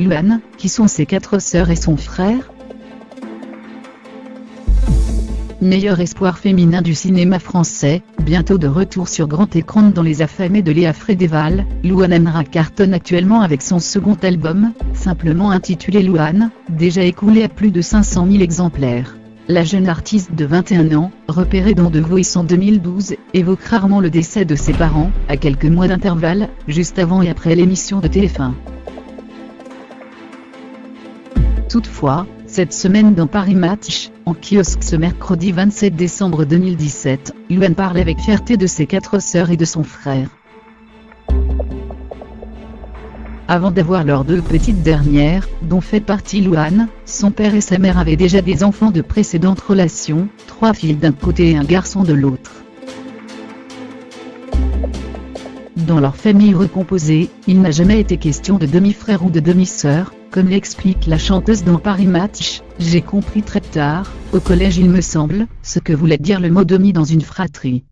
Louane, qui sont ses 4 sœurs et son frère. Meilleur espoir féminin du cinéma français, bientôt de retour sur grand écran dans Les Affamés de Léa Frédéval, Louane Amra cartonne actuellement avec son second album, simplement intitulé Louane, déjà écoulé à plus de 500 000 exemplaires. La jeune artiste de 21 ans, repérée dans The Voice en 2012, évoque rarement le décès de ses parents, à quelques mois d'intervalle, juste avant et après l'émission de TF1. Toutefois, cette semaine dans Paris Match, en kiosque ce mercredi 27 décembre 2017, Louane parle avec fierté de ses 4 sœurs et de son frère. Avant d'avoir leurs 2 petites dernières, dont fait partie Louane, son père et sa mère avaient déjà des enfants de précédentes relations, 3 filles d'un côté et un garçon de l'autre. Dans leur famille recomposée, il n'a jamais été question de demi-frère ou de demi-sœur, comme l'explique la chanteuse dans Paris Match. J'ai compris très tard, au collège il me semble, ce que voulait dire le mot demi dans une fratrie.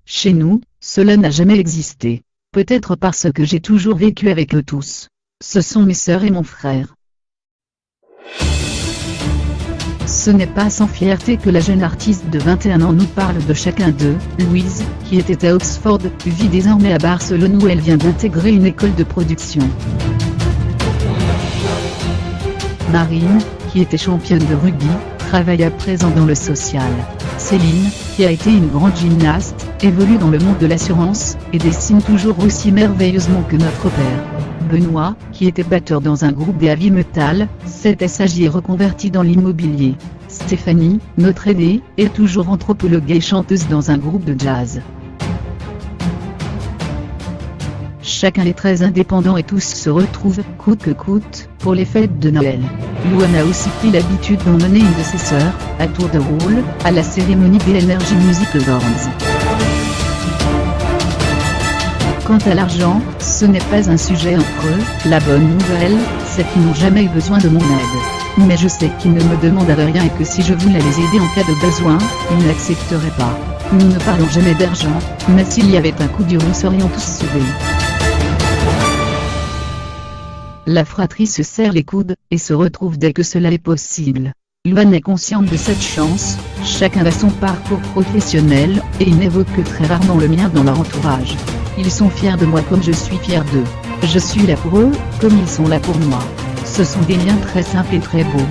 Chez nous, cela n'a jamais existé. Peut-être parce que j'ai toujours vécu avec eux tous. Ce sont mes sœurs et mon frère. Ce n'est pas sans fierté que la jeune artiste de 21 ans nous parle de chacun d'eux. Louise, qui était à Oxford, vit désormais à Barcelone où elle vient d'intégrer une école de production. Marine, qui était championne de rugby, travaille à présent dans le social. Céline, qui a été une grande gymnaste, évolue dans le monde de l'assurance, et dessine toujours aussi merveilleusement que notre père. Benoît, qui était batteur dans un groupe des heavy metal, s'est assagi et reconverti dans l'immobilier. Stéphanie, notre aînée, est toujours anthropologue et chanteuse dans un groupe de jazz. Chacun est très indépendant et tous se retrouvent, coûte que coûte, pour les fêtes de Noël. Louane a aussi pris l'habitude d'emmener une de ses sœurs, à tour de rôle, à la cérémonie des Energy Music Awards. Quant à l'argent, ce n'est pas un sujet entre eux. La bonne nouvelle, c'est qu'ils n'ont jamais eu besoin de mon aide. Mais je sais qu'ils ne me demandent rien et que si je voulais les aider en cas de besoin, ils n'accepteraient pas. Nous ne parlons jamais d'argent, mais s'il y avait un coup dur nous serions tous sauvés. La fratrie se serre les coudes, et se retrouve dès que cela est possible. Louane est consciente de cette chance, chacun a son parcours professionnel, et ils n'évoquent que très rarement le mien dans leur entourage. Ils sont fiers de moi comme je suis fier d'eux. Je suis là pour eux, comme ils sont là pour moi. Ce sont des liens très simples et très beaux.